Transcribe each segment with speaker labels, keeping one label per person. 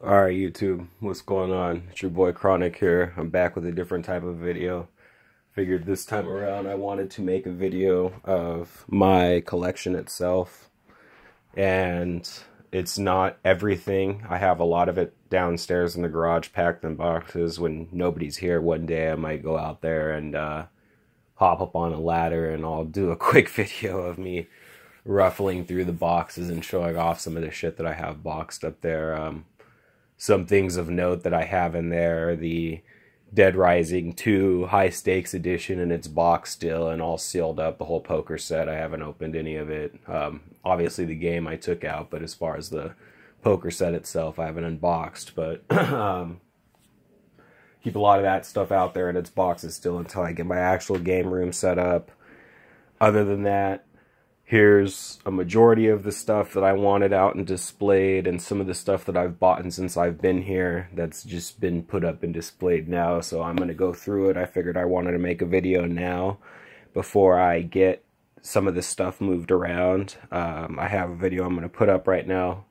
Speaker 1: Alright YouTube, what's going on? It's your boy Chronic here. I'm back with a different type of video. Figured this time around I wanted to make a video of my collection itself. And it's not everything. I have a lot of it downstairs in the garage packed in boxes. When nobody's here one day I might go out there and hop up on a ladder and I'll do a quick video of me ruffling through the boxes and showing off some of the shit that I have boxed up there. Some things of note that I have in there: the Dead Rising 2 High Stakes Edition, and it's boxed still and all sealed up. The whole poker set, I haven't opened any of it. Obviously the game I took out, but as far as the poker set itself, I haven't unboxed. But keep a lot of that stuff out there in its boxes still until I get my actual game room set up. Other than that, here's a majority of the stuff that I wanted out and displayed, and some of the stuff that I've bought since I've been here that's just been put up and displayed now. So I'm going to go through it. I figured I wanted to make a video now before I get some of this stuff moved around. I have a video I'm going to put up right now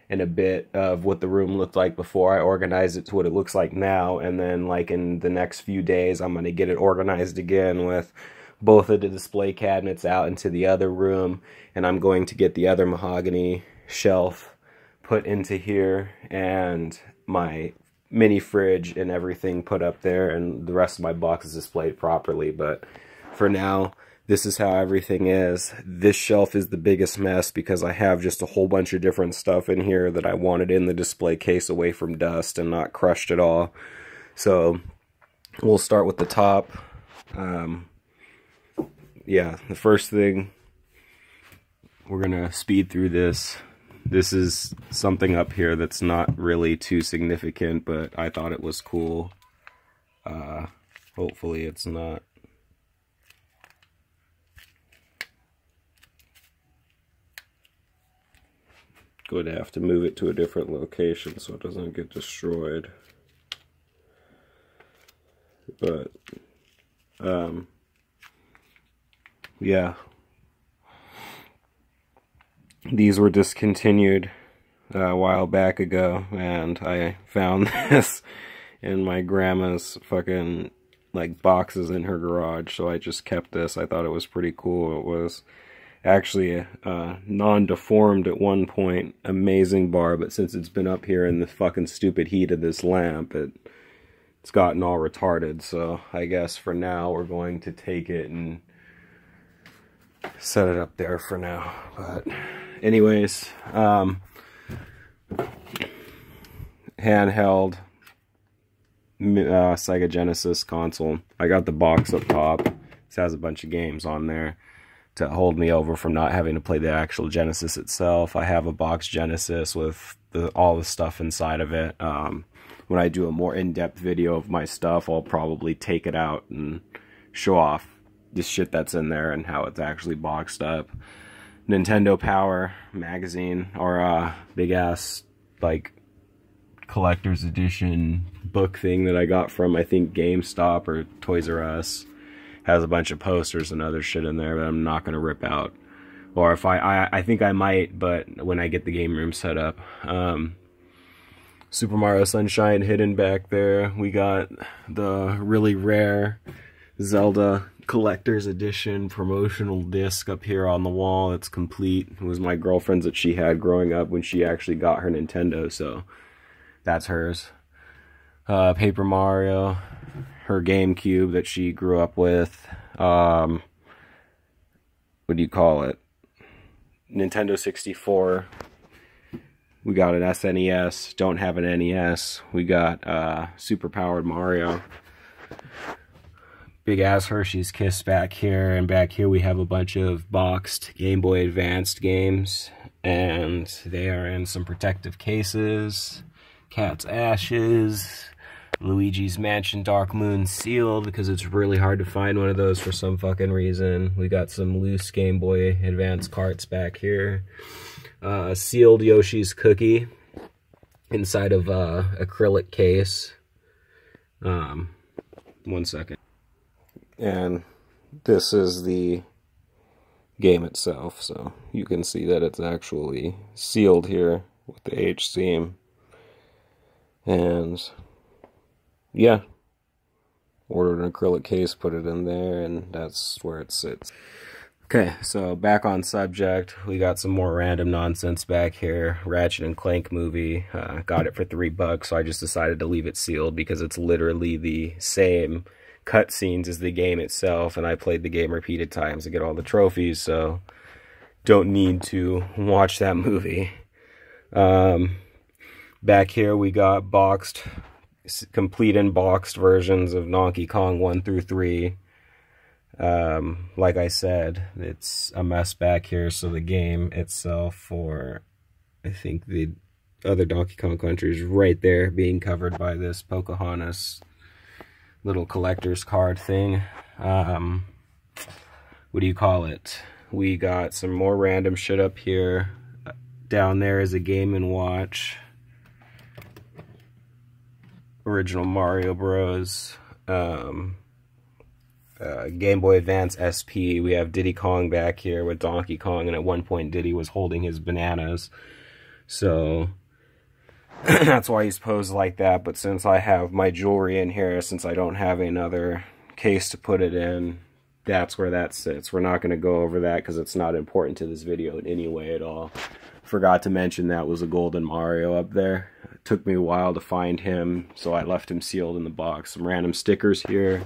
Speaker 1: in a bit of what the room looked like before I organized it to what it looks like now, and then like in the next few days I'm going to get it organized again with both of the display cabinets out into the other room, and I'm going to get the other mahogany shelf put into here and my mini fridge and everything put up there, and the rest of my box is displayed properly. But for now, this is how everything is. This shelf is the biggest mess because I have just a whole bunch of different stuff in here that I wanted in the display case away from dust and not crushed at all. So we'll start with the top. Yeah, the first thing, we're gonna speed through this. This is something up here that's not really too significant, but I thought it was cool. Hopefully it's not. Going to have to move it to a different location so it doesn't get destroyed. But, yeah, these were discontinued a while back ago, and I found this in my grandma's fucking like boxes in her garage, so I just kept this. I thought it was pretty cool. It was actually non-deformed at one point, amazing bar, but since it's been up here in the fucking stupid heat of this lamp, it's gotten all retarded. So I guess for now we're going to take it and set it up there for now. But anyways, handheld Sega Genesis console. I got the box up top. This has a bunch of games on there to hold me over from not having to play the actual Genesis itself. I have a box Genesis with all the stuff inside of it. When I do a more in-depth video of my stuff, I'll probably take it out and show off the shit that's in there and how it's actually boxed up. Nintendo Power magazine, or big ass like collector's edition book thing that I got from, I think, GameStop or Toys R Us. Has a bunch of posters and other shit in there that I'm not gonna rip out, or if I think I might, but when I get the game room set up. Super Mario Sunshine hidden back there. We got the really rare Zelda collector's edition promotional disc up here on the wall. It's complete. It was my girlfriend's that she had growing up when she actually got her Nintendo, so that's hers. Paper Mario, her GameCube that she grew up with. What do you call it? Nintendo 64. We got an SNES. Don't have an NES. We got Super Powered Mario. Big ass Hershey's Kiss back here, and back here we have a bunch of boxed Game Boy Advanced games, and they are in some protective cases. Cat's Ashes, Luigi's Mansion Dark Moon sealed because it's really hard to find one of those for some fucking reason. We got some loose Game Boy Advance carts back here. Sealed Yoshi's Cookie inside of acrylic case. 1 second. And this is the game itself, so you can see that it's actually sealed here with the H seam. And yeah, ordered an acrylic case, put it in there, and that's where it sits. Okay, so back on subject, we got some more random nonsense back here. Ratchet and Clank movie, got it for $3, so I just decided to leave it sealed because it's literally the same cutscenes as the game itself, and I played the game repeated times to get all the trophies, so don't need to watch that movie. Back here we got complete and boxed versions of Donkey Kong 1 through 3. Like I said, it's a mess back here, so the game itself for, I think, the other Donkey Kong Country is right there, being covered by this Pocahontas little collector's card thing. What do you call it? We got some more random shit up here. Down there is a Game & Watch. Original Mario Bros. Game Boy Advance SP. We have Diddy Kong back here with Donkey Kong, and at one point Diddy was holding his bananas. So that's why he's posed like that. But since I have my jewelry in here, since I don't have another case to put it in, that's where that sits. We're not going to go over that because it's not important to this video in any way at all. Forgot to mention that was a golden Mario up there. It took me a while to find him, so I left him sealed in the box. Some random stickers here.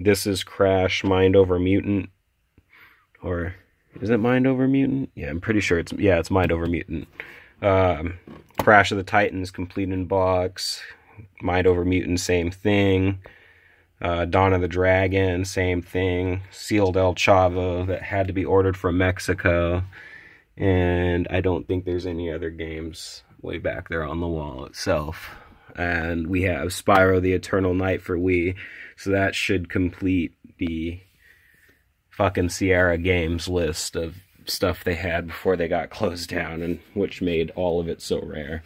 Speaker 1: This is Crash Mind Over Mutant. Or is it Mind Over Mutant? Yeah, I'm pretty sure it's Mind Over Mutant. Crash of the Titans complete in box. Mind Over Mutant, same thing. Dawn of the Dragon, same thing. Sealed El Chavo that had to be ordered from Mexico. And I don't think there's any other games way back there on the wall itself. And we have Spyro the Eternal Knight for Wii. So that should complete the fucking Sierra Games list of stuff they had before they got closed down, and which made all of it so rare.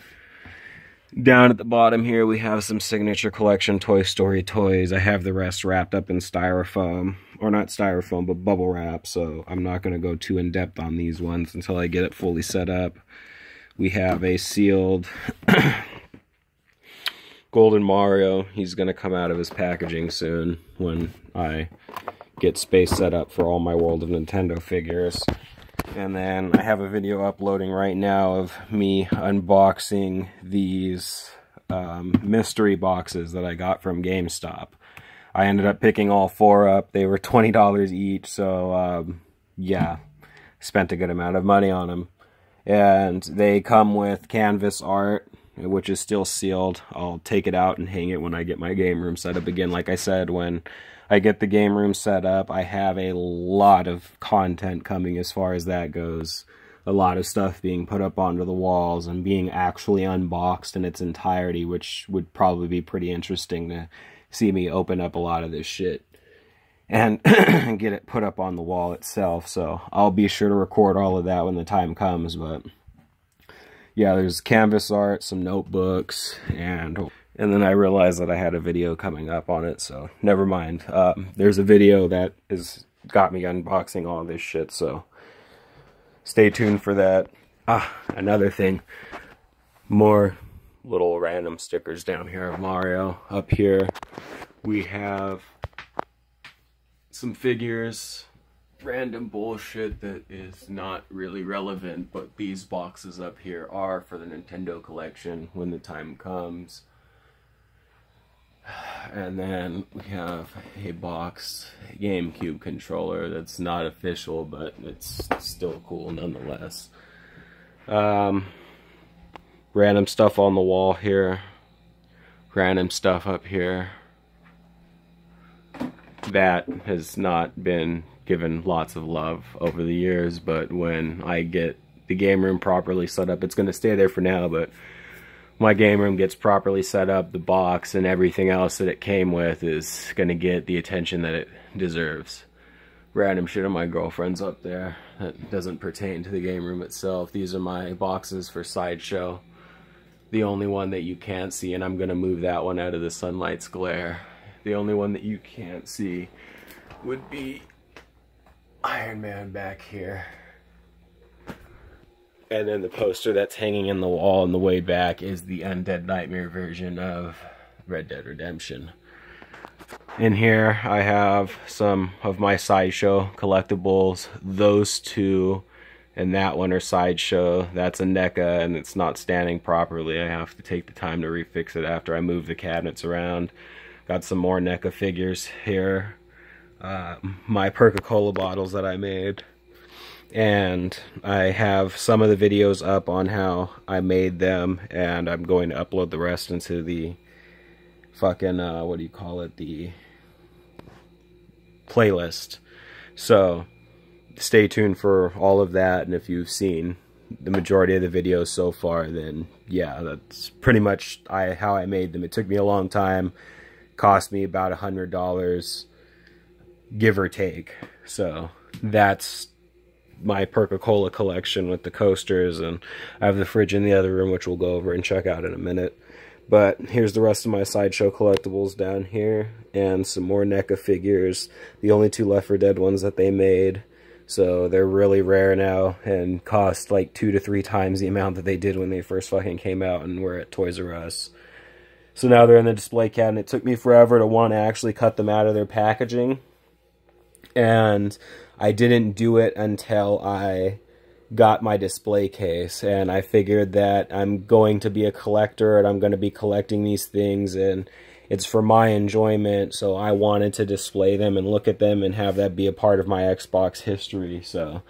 Speaker 1: Down at the bottom here, we have some Signature Collection Toy Story toys. I have the rest wrapped up in styrofoam. Or not styrofoam, but bubble wrap. So I'm not going to go too in-depth on these ones until I get it fully set up. We have a sealed Golden Mario. He's going to come out of his packaging soon when I get space set up for all my World of Nintendo figures. And then I have a video uploading right now of me unboxing these mystery boxes that I got from GameStop. I ended up picking all 4 up. They were $20 each, so yeah, spent a good amount of money on them. And they come with canvas art, which is still sealed. I'll take it out and hang it when I get my game room set up again. Like I said, when I get the game room set up, I have a lot of content coming as far as that goes. A lot of stuff being put up onto the walls and being actually unboxed in its entirety, which would probably be pretty interesting to see me open up a lot of this shit and get it put up on the wall itself. So I'll be sure to record all of that when the time comes. But yeah, there's canvas art, some notebooks, and then I realized that I had a video coming up on it, so never mind. There's a video that has got me unboxing all this shit, so stay tuned for that. Another thing, more little random stickers down here of Mario. Up here we have some figures, random bullshit that is not really relevant, but these boxes up here are for the Nintendo collection when the time comes. And then we have a boxed GameCube controller that's not official, but it's still cool nonetheless. Random stuff on the wall here. Random stuff up here. That has not been given lots of love over the years, but when I get the game room properly set up, it's going to stay there for now, but my game room gets properly set up, the box and everything else that it came with is going to get the attention that it deserves. Random shit of my girlfriend's up there that doesn't pertain to the game room itself. These are my boxes for Sideshow. The only one that you can't see, and I'm going to move that one out of the sunlight's glare. The only one that you can't see would be Iron Man back here. And then the poster that's hanging in the wall in the way back is the Undead Nightmare version of Red Dead Redemption. In here, I have some of my Sideshow collectibles. Those two and that one are Sideshow. That's a NECA, and it's not standing properly. I have to take the time to refix it after I move the cabinets around. Got some more NECA figures here. My Perca-Cola bottles that I made. And I have some of the videos up on how I made them, and I'm going to upload the rest into the fucking, what do you call it, the playlist. So stay tuned for all of that, and if you've seen the majority of the videos so far, then yeah, that's pretty much how I made them. It took me a long time, cost me about $100, give or take. So that's my Perca-Cola collection with the coasters, and I have the fridge in the other room, which we'll go over and check out in a minute. But here's the rest of my Sideshow collectibles down here, and some more NECA figures. The only two Left 4 Dead ones that they made, so they're really rare now and cost like 2 to 3 times the amount that they did when they first fucking came out and were at Toys R Us. So now they're in the display cabinet. It took me forever to want to actually cut them out of their packaging, and I didn't do it until I got my display case, and I figured that I'm going to be a collector and I'm going to be collecting these things, and it's for my enjoyment, so I wanted to display them and look at them and have that be a part of my Xbox history. So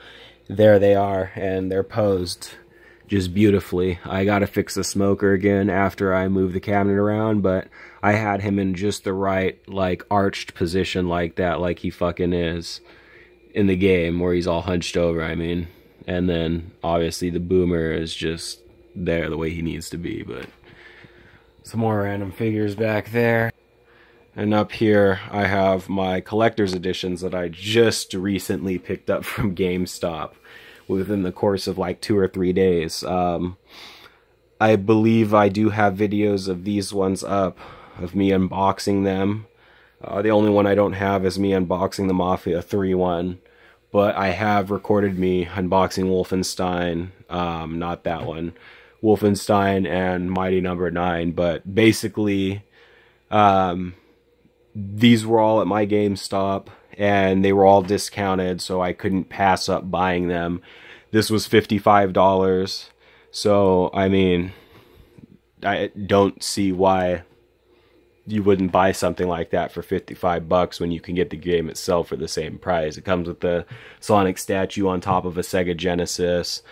Speaker 1: there they are, and they're posed just beautifully. I gotta fix the smoker again after I move the cabinet around, but I had him in just the right, like, arched position like that, like he fucking is in the game, where he's all hunched over, I mean. And then, obviously, the boomer is just there the way he needs to be, but some more random figures back there. And up here, I have my collector's editions that I just recently picked up from GameStop within the course of like 2 or 3 days. I believe I do have videos of these ones up, of me unboxing them. The only one I don't have is me unboxing the Mafia 3 one, but I have recorded me unboxing Wolfenstein, not that one, Wolfenstein and Mighty Number 9, but basically, these were all at my GameStop, and they were all discounted, so I couldn't pass up buying them. This was $55, so, I mean, I don't see why you wouldn't buy something like that for $55 when you can get the game itself for the same price. It comes with the Sonic statue on top of a Sega Genesis,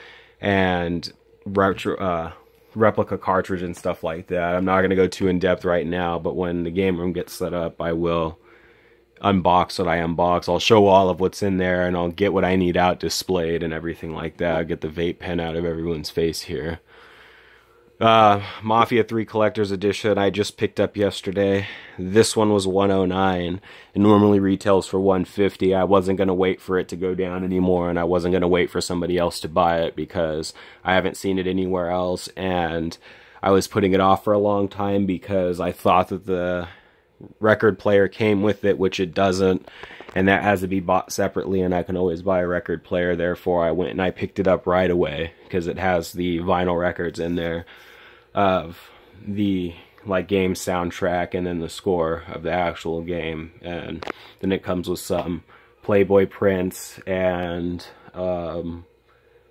Speaker 1: and replica cartridge and stuff like that. I'm not going to go too in-depth right now, but when the game room gets set up, I will unbox what I unbox. I'll show all of what's in there, and I'll get what I need out displayed and everything like that. I'll get the vape pen out of everyone's face here. Mafia 3 Collector's Edition I just picked up yesterday. This one was $109. It normally retails for $150. I wasn't going to wait for it to go down anymore, and I wasn't going to wait for somebody else to buy it because I haven't seen it anywhere else, and I was putting it off for a long time because I thought that the record player came with it, which it doesn't, and that has to be bought separately, and I can always buy a record player. Therefore, I went and I picked it up right away because it has the vinyl records in there of the like game soundtrack and then the score of the actual game, and then it comes with some Playboy prints and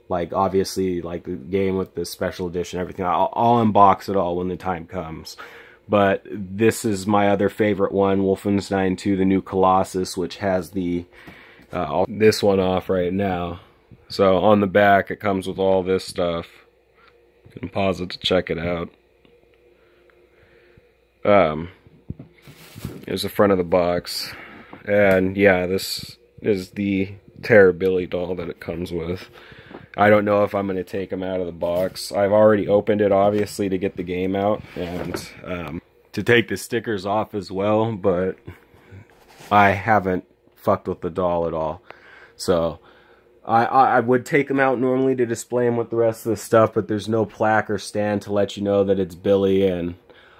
Speaker 1: like obviously like the game with the special edition, everything. I'll unbox it all when the time comes. But this is my other favorite one, Wolfenstein 2: The New Colossus, which has the this one off right now. So on the back it comes with all this stuff. You can pause it to check it out. Here's the front of the box, and yeah, this is the Terror Billy doll that it comes with. I don't know if I'm going to take him out of the box. I've already opened it, obviously, to get the game out, and to take the stickers off as well, but I haven't fucked with the doll at all. So I would take him out normally to display him with the rest of the stuff, but there's no plaque or stand to let you know that it's Billy, and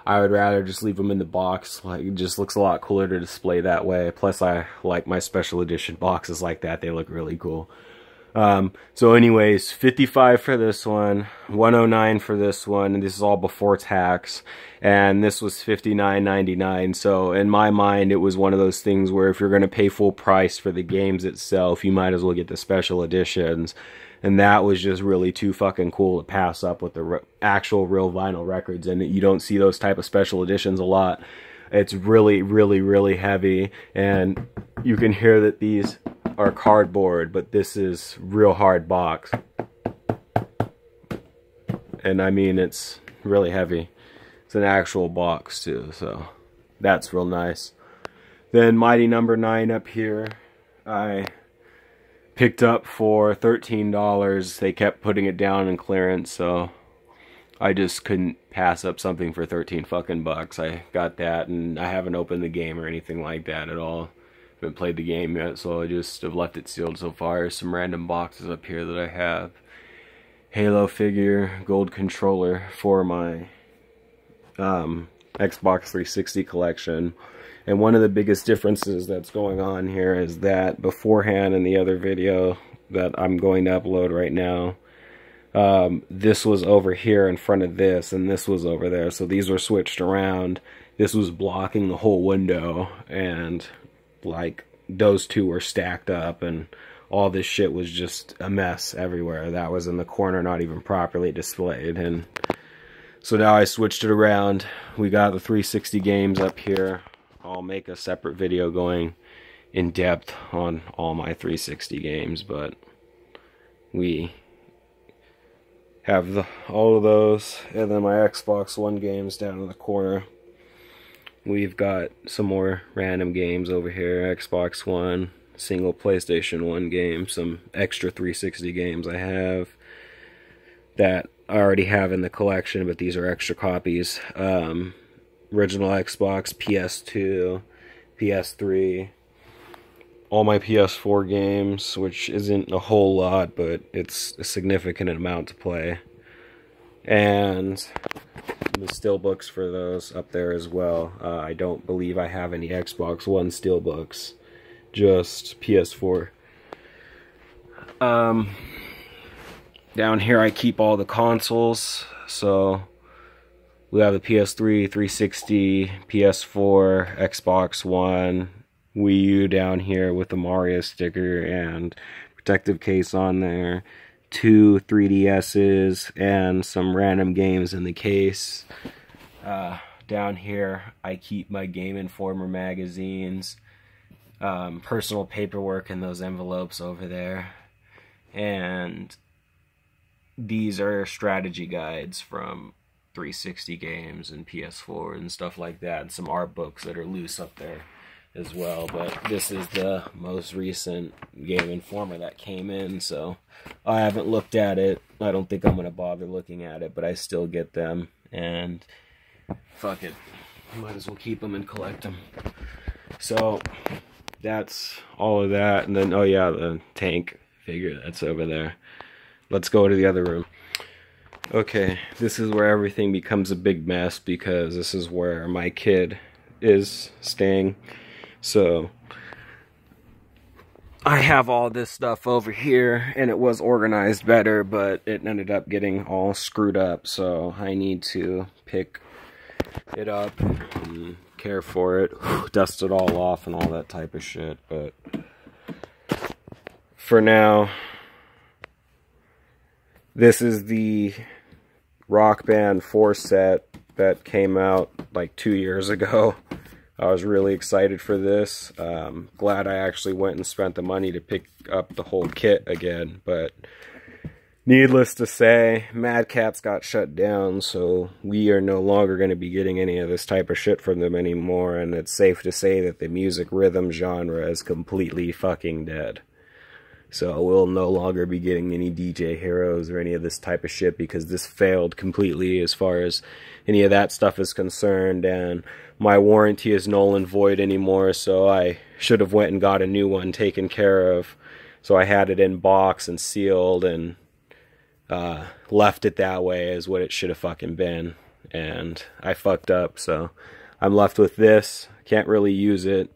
Speaker 1: I would rather just leave him in the box. Like, it just looks a lot cooler to display that way. Plus, I like my special edition boxes like that. They look really cool. So anyways, 55 for this one, 109 for this one, and this is all before tax, and this was $59.99. So in my mind, it was one of those things where if you're going to pay full price for the games itself, you might as well get the special editions. And that was just really too fucking cool to pass up with the actual real vinyl records. And you don't see those type of special editions a lot. It's really, really, really heavy, and you can hear that these are cardboard, but this is real hard box. And I mean, it's really heavy. It's an actual box too, so that's real nice. Then Mighty Number 9 up here, I picked up for $13. They kept putting it down in clearance, so I just couldn't pass up something for 13 fucking bucks. I got that, and I haven't opened the game or anything like that at all. Haven't played the game yet, so I just have left it sealed so far. There's some random boxes up here that I have. Halo figure, gold controller for my Xbox 360 collection. And one of the biggest differences that's going on here is that beforehand in the other video that I'm going to upload right now, this was over here in front of this, and this was over there. So these were switched around. This was blocking the whole window, and like those two were stacked up, and all this shit was just a mess everywhere. That was in the corner, not even properly displayed. And so now I switched it around. We got the 360 games up here. I'll make a separate video going in depth on all my 360 games, but we have all of those, and then my Xbox One games down in the corner. We've got some more random games over here. Xbox One, single PlayStation 1 game, some extra 360 games I have that I already have in the collection, but these are extra copies. Original Xbox, PS2, PS3, all my PS4 games, which isn't a whole lot, but it's a significant amount to play. And the steelbooks for those up there as well. I don't believe I have any Xbox One steelbooks, just PS4. Down here I keep all the consoles, so we have the PS3, 360, PS4, Xbox One, Wii U down here with the Mario sticker and protective case on there, 2 3DS's, and some random games in the case. Down here I keep my Game Informer magazines, personal paperwork in those envelopes over there, and these are strategy guides from 360 games and PS4 and stuff like that, and some art books that are loose up there as well. But this is the most recent Game Informer that came in, so I haven't looked at it. I don't think I'm going to bother looking at it, but I still get them, and fuck it, might as well keep them and collect them. So that's all of that. And then, oh yeah, the tank figure that's over there. Let's go to the other room. Okay, this is where everything becomes a big mess, because this is where my kid is staying. So I have all this stuff over here, and it was organized better, but it ended up getting all screwed up, so I need to pick it up and care for it, dust it all off and all that type of shit. But for now, this is the Rock Band 4 set that came out like 2 years ago. I was really excited for this. Glad I actually went and spent the money to pick up the whole kit again. But needless to say, Mad Catz got shut down, so we are no longer going to be getting any of this type of shit from them anymore. And it's safe to say that the music rhythm genre is completely fucking dead. So we'll no longer be getting any DJ Heroes or any of this type of shit, because this failed completely as far as any of that stuff is concerned, and my warranty is null and void anymore, so I should have went and got a new one taken care of. So I had it in box and sealed, and left it that way is what it should have fucking been, and I fucked up, so I'm left with this. Can't really use it.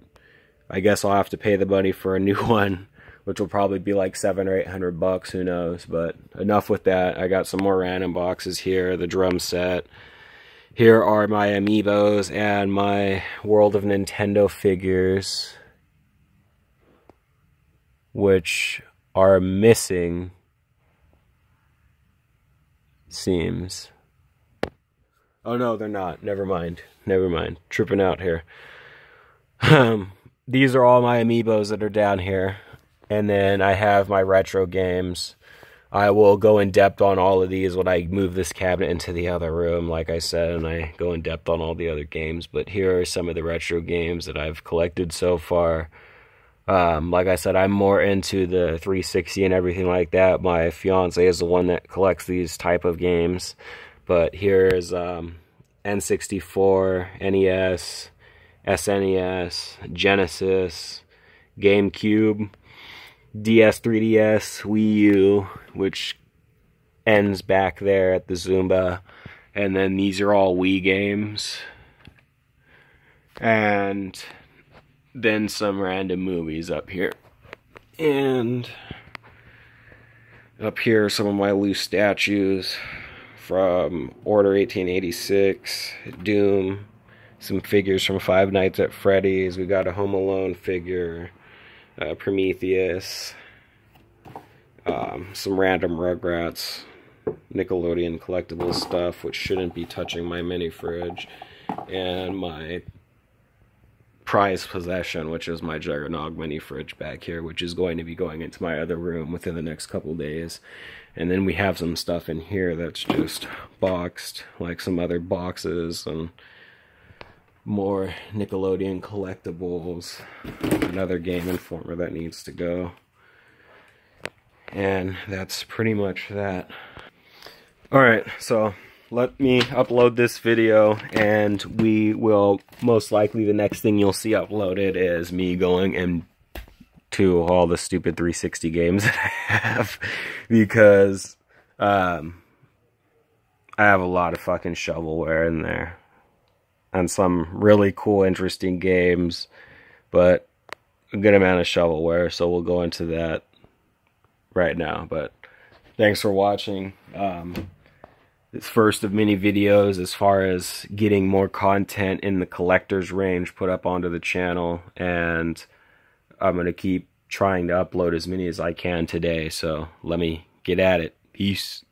Speaker 1: I guess I'll have to pay the money for a new one which will probably be like $700 or $800, who knows. But enough with that. I got some more random boxes here, the drum set. Here are my amiibos and my World of Nintendo figures, which are missing, seems. Oh no, they're not. Never mind. Never mind. Tripping out here. These are all my amiibos that are down here. And then I have my retro games. I will go in depth on all of these when I move this cabinet into the other room, like I said, and I go in depth on all the other games. But here are some of the retro games that I've collected so far. Like I said, I'm more into the 360 and everything like that. My fiance is the one that collects these type of games. But here's N64, NES, SNES, Genesis, GameCube, DS, 3DS, Wii U, which ends back there at the Zumba. And then these are all Wii games. And then some random movies up here. And up here are some of my loose statues from Order 1886, Doom, some figures from Five Nights at Freddy's. We got a Home Alone figure, Prometheus, some random Rugrats, Nickelodeon collectible stuff, which shouldn't be touching my mini fridge, and my prized possession, which is my Juggernog mini fridge back here, which is going to be going into my other room within the next couple days. And then we have some stuff in here that's just boxed, like some other boxes and more Nickelodeon collectibles, another Game Informer that needs to go. And that's pretty much that. Alright, so let me upload this video, and we will most likely, the next thing you'll see uploaded is me going into all the stupid 360 games that I have, because I have a lot of fucking shovelware in there and some really cool, interesting games, but a good amount of shovelware, so we'll go into that right now. But thanks for watching. This first of many videos as far as getting more content in the collector's range put up onto the channel, and I'm going to keep trying to upload as many as I can today, so let me get at it. Peace.